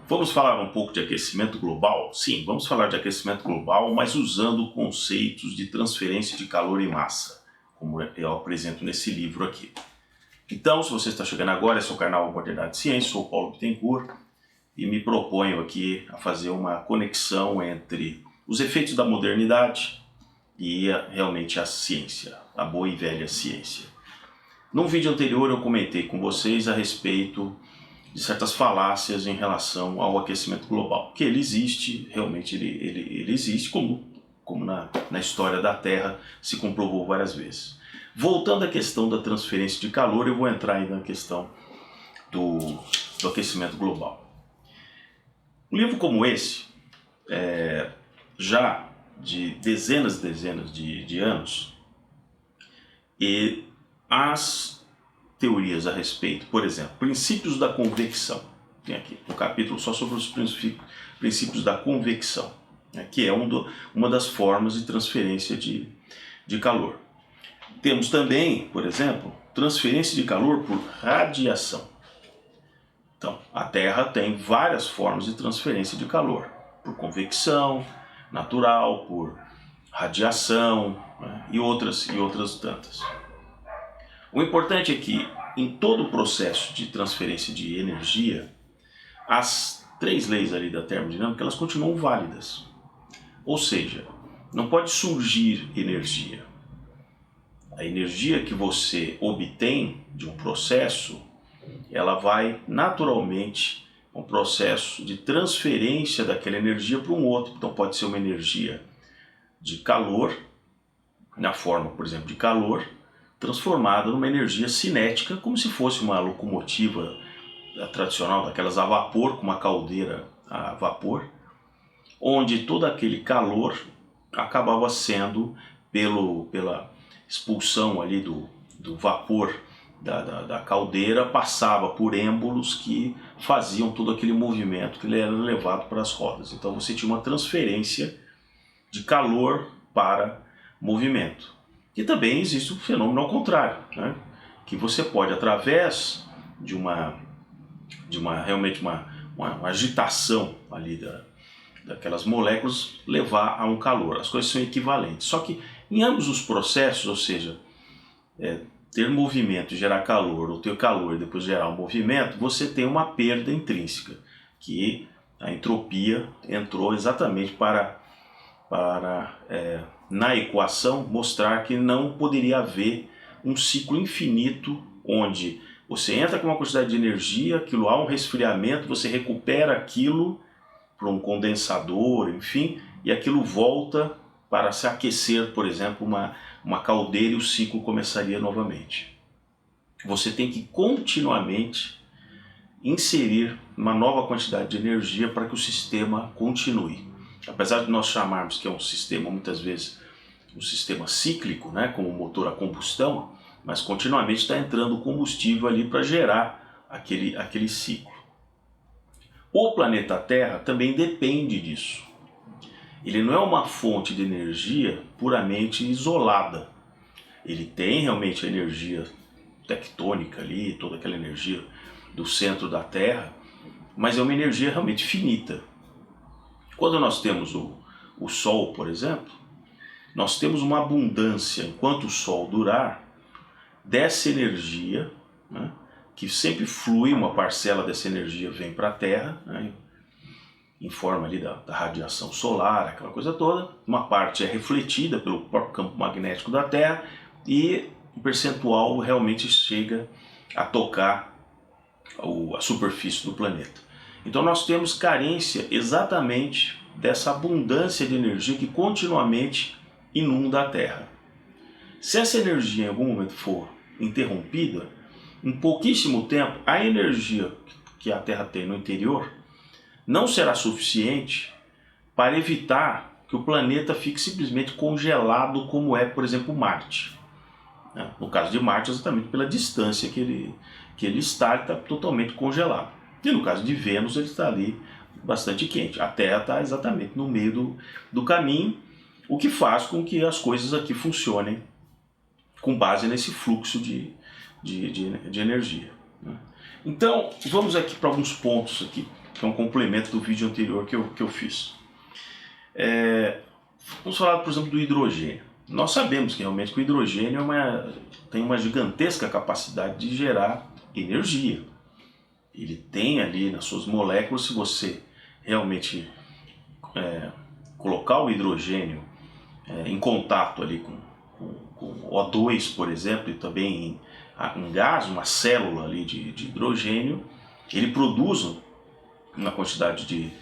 Vamos falar um pouco de aquecimento global? Sim, vamos falar de aquecimento global, mas usando conceitos de transferência de calor e massa, como eu apresento nesse livro aqui. Então, se você está chegando agora, esse é o canal Modernidade e Ciência, sou Paulo Bittencourt e me proponho aqui a fazer uma conexão entre os efeitos da modernidade e realmente a ciência, a boa e velha ciência. Num vídeo anterior eu comentei com vocês a respeito de certas falácias em relação ao aquecimento global, que ele existe, realmente ele existe, como na história da Terra se comprovou várias vezes. Voltando à questão da transferência de calor, eu vou entrar ainda na questão do aquecimento global. Um livro como esse, já de dezenas e dezenas de anos, e as teorias a respeito, por exemplo, princípios da convecção. Tem aqui um capítulo só sobre os princípios da convecção, né, que é uma das formas de transferência de calor. Temos também, por exemplo, transferência de calor por radiação. Então, a Terra tem várias formas de transferência de calor, por convecção natural, por radiação, né, e outras tantas. O importante é que, em todo o processo de transferência de energia, as três leis ali da termodinâmica, elas continuam válidas. Ou seja, não pode surgir energia. A energia que você obtém de um processo, ela vai naturalmente um processo de transferência daquela energia para um outro. Então pode ser uma energia de calor, na forma, por exemplo, de calor, transformada numa energia cinética, como se fosse uma locomotiva tradicional, daquelas a vapor, com uma caldeira a vapor, onde todo aquele calor acabava sendo, pela expulsão ali do vapor da caldeira, passava por êmbolos que faziam todo aquele movimento que ele era levado para as rodas. Então você tinha uma transferência de calor para movimento. E também existe um fenômeno ao contrário, né? Que você pode, através de realmente uma agitação ali daquelas moléculas, levar a um calor. As coisas são equivalentes. Só que em ambos os processos, ou seja, ter movimento e gerar calor, ou ter calor e depois gerar um movimento, você tem uma perda intrínseca, que a entropia entrou exatamente para na equação mostrar que não poderia haver um ciclo infinito onde você entra com uma quantidade de energia, aquilo há um resfriamento, você recupera aquilo para um condensador, enfim, e aquilo volta para se aquecer, por exemplo, uma caldeira, e o ciclo começaria novamente. Você tem que continuamente inserir uma nova quantidade de energia para que o sistema continue. Apesar de nós chamarmos que é um sistema, muitas vezes, um sistema cíclico, né, como motor a combustão, mas continuamente está entrando combustível ali para gerar aquele ciclo. O planeta Terra também depende disso. Ele não é uma fonte de energia puramente isolada. Ele tem realmente a energia tectônica ali, toda aquela energia do centro da Terra, mas é uma energia realmente finita. Quando nós temos o Sol, por exemplo, nós temos uma abundância, enquanto o Sol durar, dessa energia, né, que sempre flui, uma parcela dessa energia vem para a Terra, né, em forma ali da radiação solar, aquela coisa toda. Uma parte é refletida pelo próprio campo magnético da Terra e o percentual realmente chega a tocar a superfície do planeta. Então nós temos carência exatamente dessa abundância de energia que continuamente inunda a Terra. Se essa energia em algum momento for interrompida, em pouquíssimo tempo a energia que a Terra tem no interior não será suficiente para evitar que o planeta fique simplesmente congelado, como é, por exemplo, Marte. No caso de Marte, exatamente pela distância que ele está totalmente congelado. E no caso de Vênus, ele está ali bastante quente. A Terra está exatamente no meio do caminho, o que faz com que as coisas aqui funcionem com base nesse fluxo de energia. Então, vamos aqui para alguns pontos aqui que é um complemento do vídeo anterior que eu fiz. Vamos falar, por exemplo, do hidrogênio. Nós sabemos que realmente que o hidrogênio tem uma gigantesca capacidade de gerar energia. Ele tem ali nas suas moléculas, se você realmente colocar o hidrogênio em contato ali com O2, por exemplo, e também em gás, uma célula ali de hidrogênio, ele produz uma quantidade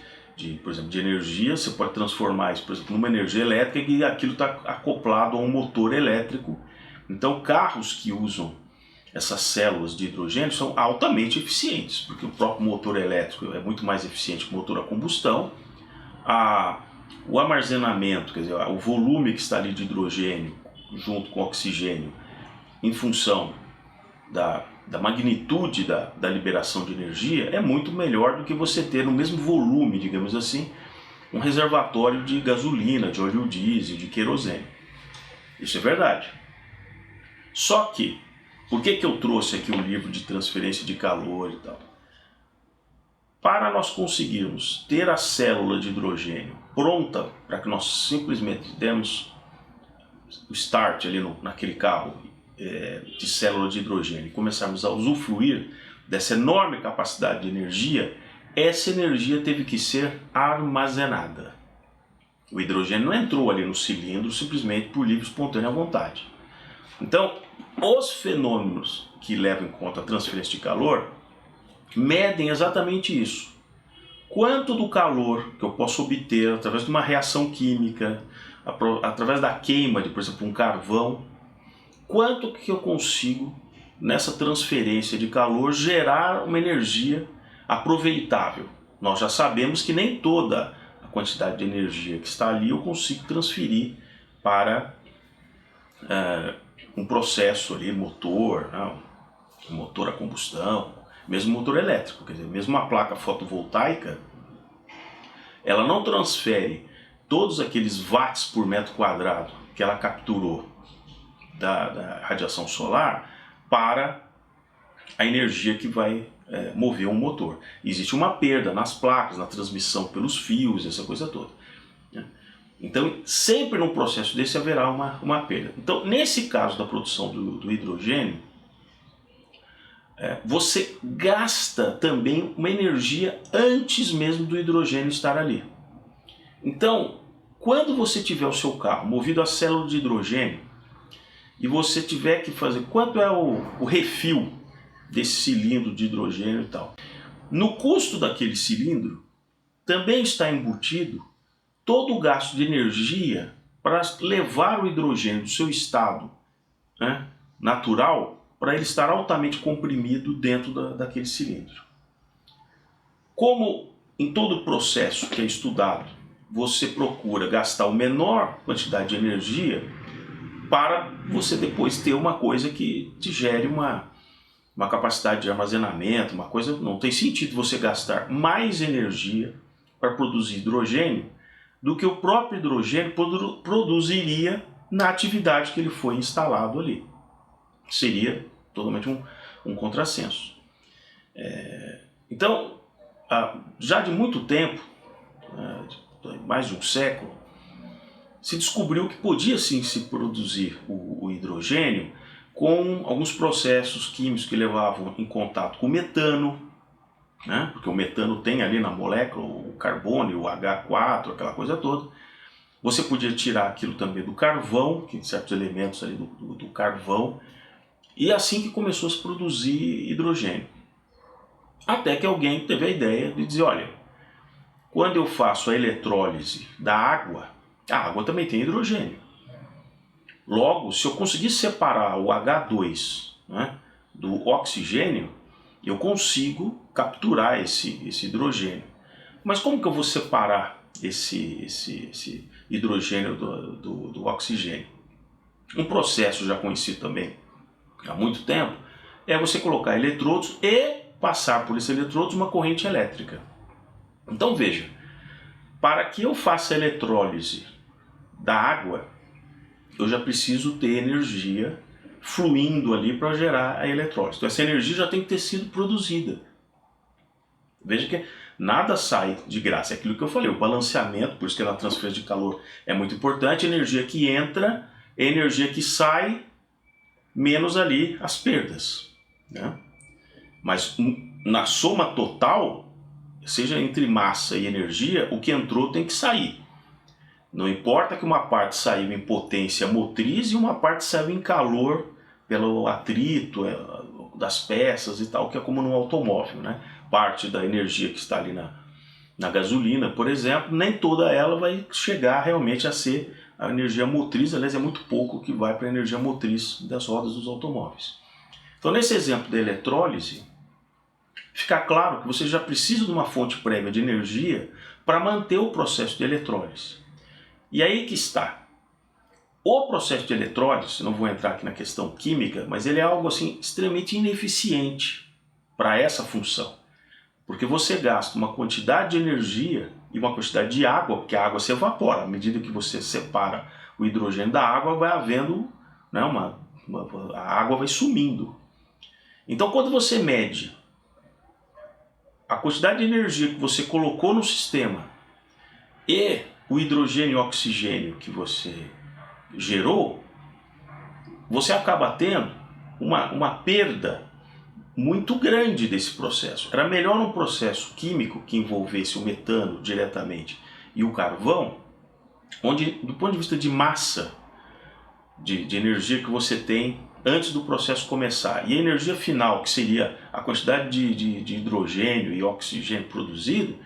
por exemplo, de energia. Você pode transformar isso, por exemplo, numa energia elétrica, e aquilo está acoplado a um motor elétrico. Então, carros que usam essas células de hidrogênio são altamente eficientes, porque o próprio motor elétrico é muito mais eficiente que o motor a combustão. O armazenamento, quer dizer, o volume que está ali de hidrogênio junto com oxigênio, em função da magnitude da liberação de energia, é muito melhor do que você ter no mesmo volume, digamos assim, um reservatório de gasolina, de óleo diesel, de querosene. Isso é verdade. Só que, por que eu trouxe aqui o livro de transferência de calor e tal? Para nós conseguirmos ter a célula de hidrogênio pronta, para que nós simplesmente demos o start ali naquele carro de célula de hidrogênio e começarmos a usufruir dessa enorme capacidade de energia, essa energia teve que ser armazenada. O hidrogênio não entrou ali no cilindro simplesmente por livre e espontânea vontade. Então, os fenômenos que levam em conta a transferência de calor medem exatamente isso. Quanto do calor que eu posso obter através de uma reação química, através da queima de, por exemplo, um carvão, quanto que eu consigo, nessa transferência de calor, gerar uma energia aproveitável. Nós já sabemos que nem toda a quantidade de energia que está ali eu consigo transferir para um processo ali, motor, um motor a combustão, mesmo motor elétrico, quer dizer, mesmo uma placa fotovoltaica, ela não transfere todos aqueles watts por metro quadrado que ela capturou da radiação solar para a energia que vai mover um motor. Existe uma perda nas placas, na transmissão pelos fios, essa coisa toda. Então, sempre num processo desse haverá uma perda. Então, nesse caso da produção do hidrogênio, você gasta também uma energia antes mesmo do hidrogênio estar ali. Então, quando você tiver o seu carro movido a célula de hidrogênio e você tiver que fazer quanto é o refil desse cilindro de hidrogênio e tal, no custo daquele cilindro também está embutido todo o gasto de energia para levar o hidrogênio do seu estado natural para ele estar altamente comprimido dentro daquele cilindro. Como em todo o processo que é estudado, você procura gastar a menor quantidade de energia para você depois ter uma coisa que te gere uma capacidade de armazenamento, uma coisa. Não tem sentido você gastar mais energia para produzir hidrogênio do que o próprio hidrogênio produziria na atividade que ele foi instalado ali. Seria totalmente um contrassenso. Então, já de muito tempo, mais de um século, se descobriu que podia sim se produzir o hidrogênio com alguns processos químicos que levavam em contato com o metano, porque o metano tem ali na molécula o carbono, o H4, aquela coisa toda. Você podia tirar aquilo também do carvão, que certos elementos ali do carvão, e assim que começou a se produzir hidrogênio. Até que alguém teve a ideia de dizer, olha, quando eu faço a eletrólise da água, a água também tem hidrogênio. Logo, se eu conseguir separar o H2 do oxigênio, eu consigo capturar esse hidrogênio. Mas como que eu vou separar esse hidrogênio do oxigênio? Um processo já conhecido também há muito tempo é você colocar eletrodos e passar por esses eletrodos uma corrente elétrica. Então veja, para que eu faça a eletrólise da água, eu já preciso ter energia fluindo ali para gerar a eletrólise. Então essa energia já tem que ter sido produzida. Veja que Nada sai de graça. É aquilo que eu falei, o balanceamento, por isso que na transferência de calor é muito importante. A energia que entra é a energia que sai, menos ali as perdas, né? Mas na soma total, seja entre massa e energia, o que entrou tem que sair. Não importa que uma parte saiu em potência motriz e uma parte saiu em calor pelo atrito das peças e tal, que é como no automóvel, né? Parte da energia que está ali na gasolina, por exemplo, nem toda ela vai chegar realmente a ser a energia motriz. Aliás, é muito pouco que vai para a energia motriz das rodas dos automóveis. Então, nesse exemplo da eletrólise, fica claro que você já precisa de uma fonte prévia de energia para manter o processo de eletrólise. E aí que está. O processo de eletrólise, não vou entrar aqui na questão química, mas ele é algo assim extremamente ineficiente para essa função. Porque você gasta uma quantidade de energia e uma quantidade de água, porque a água se evapora. À medida que você separa o hidrogênio da água, vai havendo, né, a água vai sumindo. Então, quando você mede a quantidade de energia que você colocou no sistema e o hidrogênio e o oxigênio que você gerou, você acaba tendo uma perda muito grande desse processo. Era melhor um processo químico que envolvesse o metano diretamente e o carvão, onde, do ponto de vista de massa de energia que você tem antes do processo começar, e a energia final, que seria a quantidade de hidrogênio e oxigênio produzido,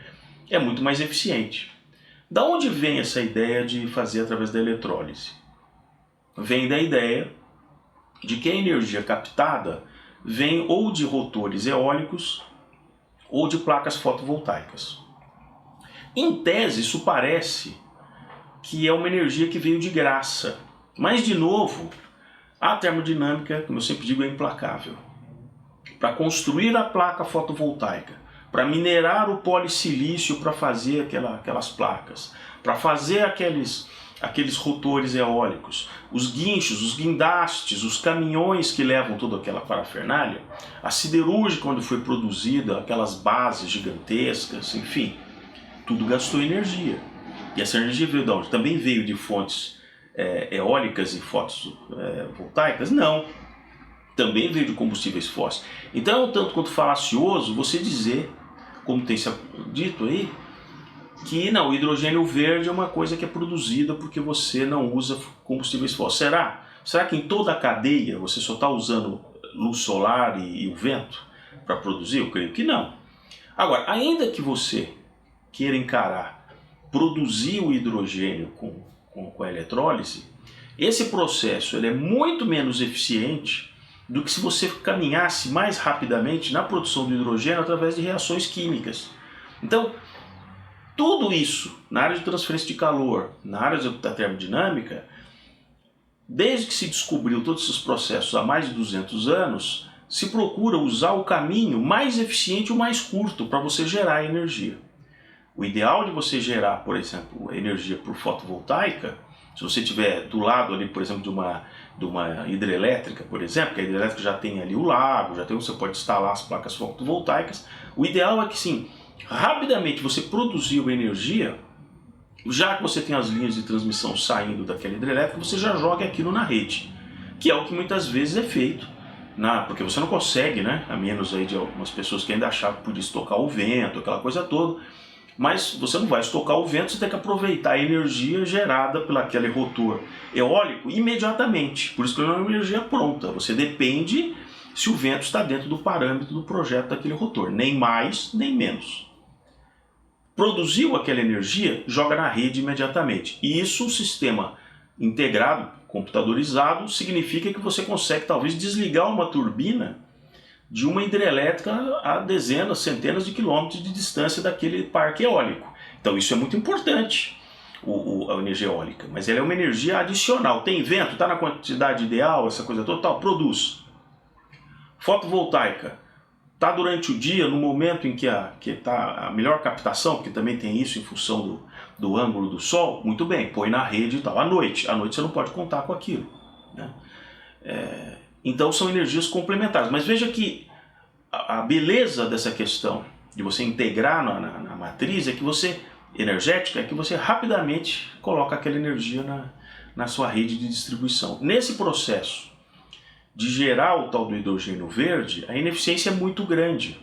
é muito mais eficiente. Da onde vem essa ideia de fazer através da eletrólise? Vem da ideia de que a energia captada vem ou de rotores eólicos ou de placas fotovoltaicas. Em tese, isso parece que é uma energia que veio de graça. Mas, de novo, a termodinâmica, como eu sempre digo, é implacável. Para construir a placa fotovoltaica, para minerar o polissilício para fazer aquelas placas, para fazer aqueles rotores eólicos, os guinchos, os guindastes, os caminhões que levam toda aquela parafernália, a siderúrgica onde foi produzida, aquelas bases gigantescas, enfim, tudo gastou energia. E essa energia veio de onde? Também veio de fontes eólicas e fotovoltaicas? Não. Também veio de combustíveis fósseis. Então é um tanto quanto falacioso você dizer, como tem se dito aí, que não, o hidrogênio verde é uma coisa que é produzida porque você não usa combustíveis fósseis. Será? Será que em toda a cadeia você só está usando luz solar e o vento para produzir? Eu creio que não. Agora, ainda que você queira encarar produzir o hidrogênio com a eletrólise, esse processo ele é muito menos eficiente do que se você caminhasse mais rapidamente na produção do hidrogênio através de reações químicas. Então, tudo isso na área de transferência de calor, na área da termodinâmica, desde que se descobriu todos esses processos há mais de 200 anos, se procura usar o caminho mais eficiente e o mais curto para você gerar energia. O ideal de você gerar, por exemplo, energia por fotovoltaica, se você tiver do lado ali, por exemplo, de uma hidrelétrica, por exemplo, que a hidrelétrica já tem ali o lago, você pode instalar as placas fotovoltaicas, o ideal é que sim, rapidamente você produziu energia, já que você tem as linhas de transmissão saindo daquela hidrelétrica, você já joga aquilo na rede, que é o que muitas vezes é feito, porque você não consegue, né, a menos aí de algumas pessoas que ainda achavam que podia estocar o vento, aquela coisa toda, mas você não vai estocar o vento, você tem que aproveitar a energia gerada pelo aquele rotor eólico imediatamente. Por isso que não é uma energia pronta. Você depende se o vento está dentro do parâmetro do projeto daquele rotor. Nem mais, nem menos. Produziu aquela energia, joga na rede imediatamente. E isso, um sistema integrado, computadorizado, significa que você consegue talvez desligar uma turbina de uma hidrelétrica a dezenas, centenas de quilômetros de distância daquele parque eólico. Então isso é muito importante, a energia eólica, mas ela é uma energia adicional. Tem vento, está na quantidade ideal, essa coisa toda, tal, produz. Fotovoltaica, está durante o dia, no momento em que está a melhor captação, porque também tem isso em função do ângulo do sol, muito bem, põe na rede e tal. À noite você não pode contar com aquilo, né? Então são energias complementares. Mas veja que a beleza dessa questão de você integrar na matriz energética é que você rapidamente coloca aquela energia na sua rede de distribuição. Nesse processo de gerar o tal do hidrogênio verde, a ineficiência é muito grande.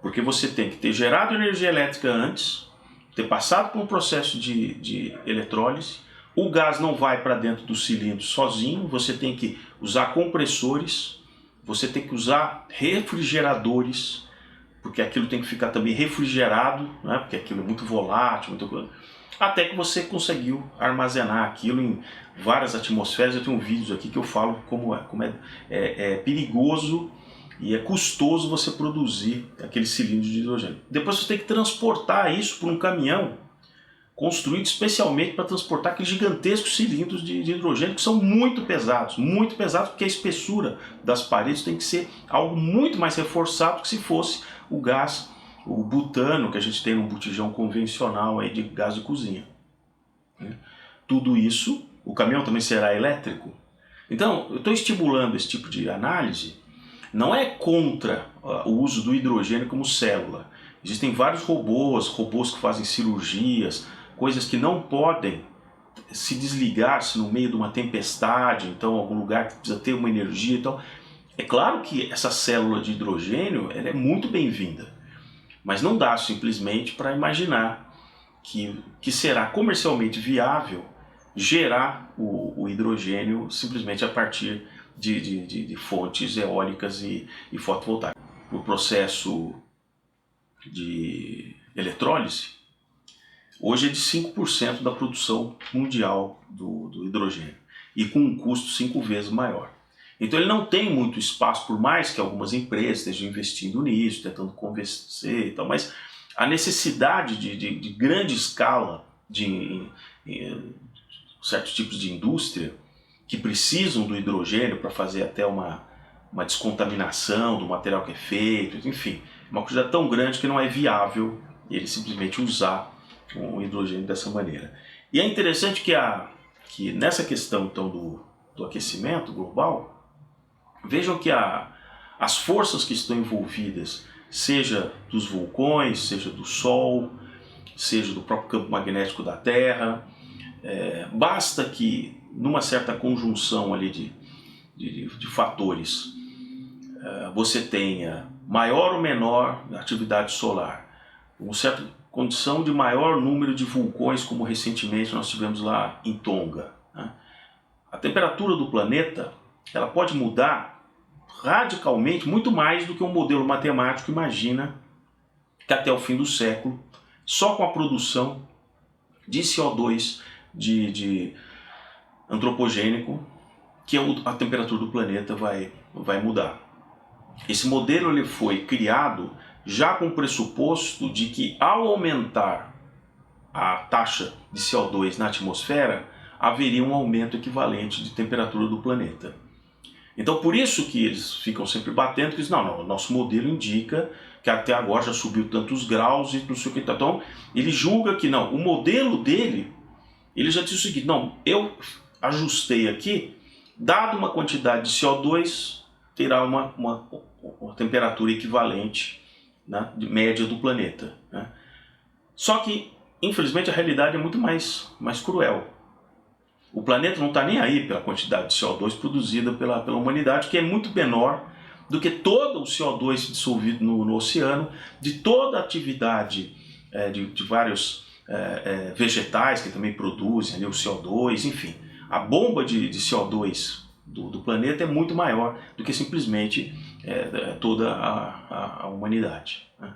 Porque você tem que ter gerado energia elétrica antes, ter passado por um processo de eletrólise, o gás não vai para dentro do cilindro sozinho, você tem que usar compressores, você tem que usar refrigeradores, porque aquilo tem que ficar também refrigerado, né? Porque aquilo é muito volátil, muita coisa, até que você conseguiu armazenar aquilo em várias atmosferas. Eu tenho vídeos aqui que eu falo como é perigoso e é custoso você produzir aquele cilindro de hidrogênio. Depois você tem que transportar isso por um caminhão construído especialmente para transportar aqueles gigantescos cilindros de hidrogênio, que são muito pesados porque a espessura das paredes tem que ser algo muito mais reforçado que se fosse o gás, o butano que a gente tem num botijão convencional aí de gás de cozinha. Tudo isso, o caminhão também será elétrico. Então, eu estou estimulando esse tipo de análise, não é contra o uso do hidrogênio como célula. Existem vários robôs que fazem cirurgias, coisas que não podem se desligar-se no meio de uma tempestade, então algum lugar que precisa ter uma energia. Então, é claro que essa célula de hidrogênio ela é muito bem-vinda, mas não dá simplesmente para imaginar que será comercialmente viável gerar o hidrogênio simplesmente a partir de fontes eólicas e fotovoltaicas. O processo de eletrólise hoje é de 5% da produção mundial do hidrogênio e com um custo 5 vezes maior. Então ele não tem muito espaço, por mais que algumas empresas estejam investindo nisso, tentando convencer e tal, mas a necessidade de grande escala de certos tipos de indústria que precisam do hidrogênio para fazer até uma descontaminação do material que é feito, enfim, uma quantidade tão grande que não é viável ele simplesmente usar o hidrogênio dessa maneira. E é interessante que nessa questão então do aquecimento global, vejam que as forças que estão envolvidas, seja dos vulcões, seja do Sol, seja do próprio campo magnético da Terra, basta que numa certa conjunção ali de fatores você tenha maior ou menor atividade solar, uma certa condição de maior número de vulcões, como recentemente nós tivemos lá em Tonga, né? A temperatura do planeta ela pode mudar radicalmente, muito mais do que um modelo matemático imagina, que até o fim do século, só com a produção de CO2 de antropogênico, que a temperatura do planeta vai mudar. Esse modelo ele foi criado já com o pressuposto de que ao aumentar a taxa de CO2 na atmosfera, haveria um aumento equivalente de temperatura do planeta. Então por isso que eles ficam sempre batendo, que dizem, não, o nosso modelo indica que até agora já subiu tantos graus e não sei o que. Então ele julga que não, o modelo dele, ele já diz o seguinte, não, eu ajustei aqui, dado uma quantidade de CO2, terá uma temperatura equivalente, né, de média do planeta, né? Só que, infelizmente, a realidade é muito mais cruel. O planeta não está nem aí pela quantidade de CO2 produzida pela humanidade, que é muito menor do que todo o CO2 dissolvido no oceano, de toda a atividade de vários vegetais que também produzem ali, o CO2, enfim. A bomba de CO2 do planeta é muito maior do que simplesmente toda a humanidade, né?